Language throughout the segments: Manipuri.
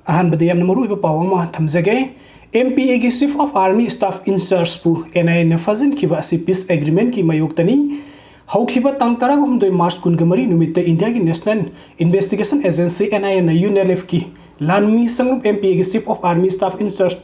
अहनबदे यामना मरुइबा पाव अमा थमजगे MPA की chief of army staff incharge पु NIA ने फजन खिबा असि पीस एग्रीमेंट की मायोक्तनी हौखिबा तांग तराग हमदोय मार्च कुनगमरी नुमित्ते इंडिया की नेशनल इन्वेस्टिगेशन एजेंसी NIA ने UNLF की लानमी संगुप MPA की chief of army staff incharge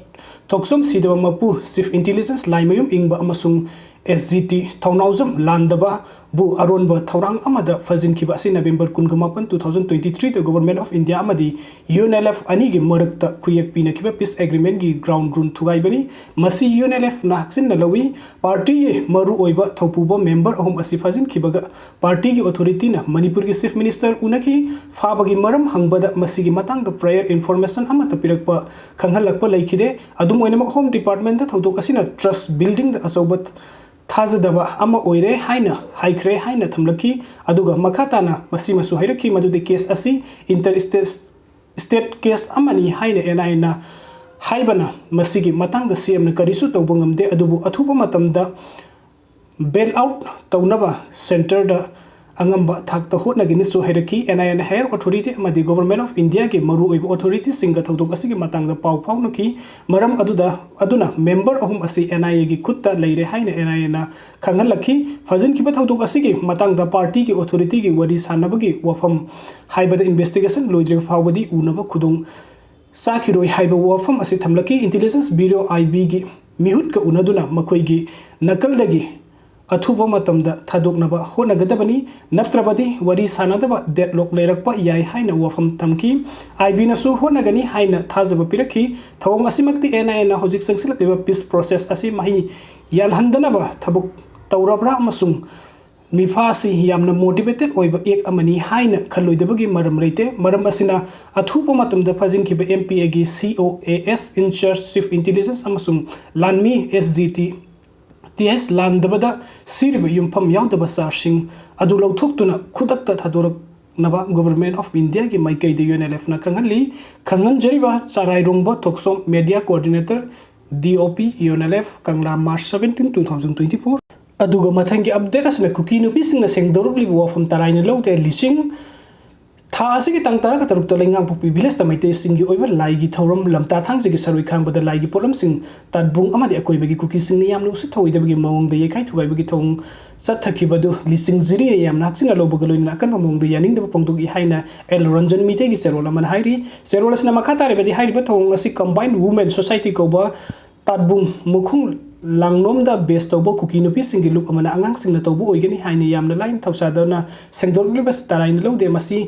थोक्सोम सिदबा मपु चीफ इंटेलिजेंस लाइमयुम इंगबा अमसुंग SGT थौनाउजम लांदबा बु अरोनबा थौरांग अमदा फजिन खिबा असि नवेंबर 19 2023 द गवर्नमेंट ऑफ इंडिया अमदी UNLF अनि गी मरकता खुयक पिना खिबा पीस एग्रीमेंट गी ग्राउंड रूल थुगाइबनी मसी UNLF नाक्सिन नलवी पार्टी मरुओइबा थौपुबा मेंबर अहम असि फजिन खिबगा पार्टी की अथॉरिटी ना मणिपुर की चीफ मिनिस्टर उनकी फाबगी मरम हंगबदा मसी गी मतंग द प्रायर इन्फॉर्मेशन अमता पिरकपा खंगहलकपा लैखिदे अदुम ओइनमक होम डिपार्टमेंट द थौदोक असिना ट्रस्ट बिल्डिंग द असौबत थाजदबा अमा ओइरे हाइना हाइख्रे हाइना थमलकी अदुगा मखाताना मसी मसु हाइरकी मदुदे केस असि इंटर स्टेट केस अमनी हाइना NIA ना हाइबना मसीगी मतंग CM न करिसु तौबंगमदे अदुबु अथुबा मतमदा बेल आउट तौनबा सेंटर द अंगंबा थाक्ता होटनगिनिसु हाइरकी NIA ना हायर अथॉरिटी अमदी गवर्नमेंट ऑफ इंडिया के मरुओइबा अथॉरिटी सिंगा थौदोक असिगी मतंगदा पाउ फाउनकी मरम अदुना मेंबर अहुम असि NIA की खुत्ता लैरे हाइना NIA ना खंगलखी फजन खिबा थौदोक असिगी मतंगदा पार्टी की अथॉरिटी की वरी सानबगी वफम हाइबदा इन्वेस्टिगेशन लोइद्रे फावबदी उनबा खुदों साखिरोय हाइबा वफम असि थमलकी इंटेलिजेंस ब्यूरो IB की मिहुत का उनदुना मखोइगी नकलदगी अथुबा मतमदा थादोकनबा होनगदबनी नत्रबदी वरी सानदबा डेडलॉक लेरकपा याय हाइना वफम तमकी IB नसु होनगनी हाइना थाजबा पिरखी थवंग असिमक्ति NIA ना होजिक संगसिलकलिबा पीस प्रोसेस असि मही यालहंदनबा थबुक तौरब्रा अमसुंग मिफासी यामना मोटिवेटेड ओइबा एक अमनी हाइना खलोइदबगी मरम लेते मरम असिना अथुबा मतमदा फजिनखिबा MPA की COAS इंचार्ज चीफ इंटेलिजेंस अमसुंग लानमी SGT TS लांदबदा सिरब युमफम याउदबा सारसिंग अदु लौथोक्तुना खुदक्ता थादोरक नबा गवर्नमेंट ऑफ इंडिया की माइकई द UNLF ना खंगली खंगनजरिबा चाराइरोंगबा थोक्सोम मीडिया कोऑर्डिनेटर DOP UNLF कंगला मार्च 17 2024 अदुगा मथंगी अपडेट असना कुकी नुपी सिंगना सेंगदोरबली वफम तराइना लौते लिसिंग थासी की तंगतारा का तरुक तलेंगांग पुपी विलेज तमैते सिंगी ओइबा लाइगी थौरम लमता थांगजिगी सरुई खांबदा लाइगी पोलम सिंग तदबुंग अमदि अकोइबगी कुकी सिंगनि यामना उस थौइदबगी मवंगदा येखाइ थुगाइबगी थौंग सत्थखिबदु लिसिंग जिरि यामना हक्सिंगा लौबगा लोइना अकन मवंगदा यानिंगदबा पोंगदुगी हाइना एल रंजन मितेगी सेरोल अमन हाइरि सेरोल असना मखा तारेबदी हाइरिबा थौंग असि कंबाइंड वुमेन सोसाइटी कोबा तदबुंग मुखुंग लांगनोमदा बेस तौबो कुकी नुपी सिंगी लुक अमना अंगांग सिंगना तौबो ओइगनि हाइना यामना लाइन थौसादना सेंगदोरलिबस तराइन लौदे मसी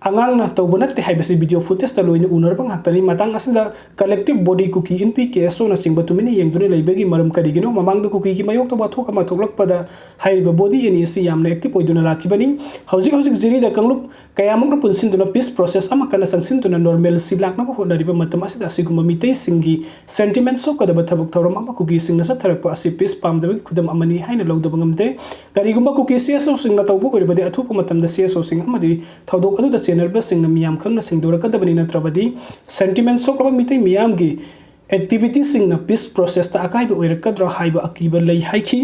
अंगांगना तौबो नत्ते हाइबसी वीडियो फुटेज ता लोइन उनरबंग हक्तनी मतंग असदा कलेक्टिव बॉडी कुकी इनपी केसो ना सिंगबा तुमिने येंगदुने लेबेगी मरम करिगिनो ममांगदा कुकी की मयोग तौबा थोक अमा थोकलकपदा हाइरिबा बॉडी एनएसी यामना एक्टिव ओइदुना लाखिबनी हौजिक हौजिक जिरिदा कंगलुप कयामुकना पुनसिनदुना पीस प्रोसेस अमा कना संगसिनदुना नॉर्मल सी लाखनबा होनरिबा मतम असदा असिगुमा मितै सिंगी सेंटिमेंट सोकदबा थबक थौरम अमा कुकी सिंगना सथरकपा असि पीस पामदबगी खुदम अमनी हाइना लौदबा ngamde करिगुमा कुकी सीएसओ सिंगना तौबो ओइरबदि अथुप मतमदा सीएसओ सिंग अमदि थौदोक अदुदा चेनरबा सिंगना मियाम खंगना सिंगदोरकदबनि नत्रबदि सेंटिमेंट सोकलबा मितै मियाम की एक्टिविटी सिंगना पीस प्रोसेस ता अकाइबा ओइरकद्रा हाइबा अकीबा लै हाइखि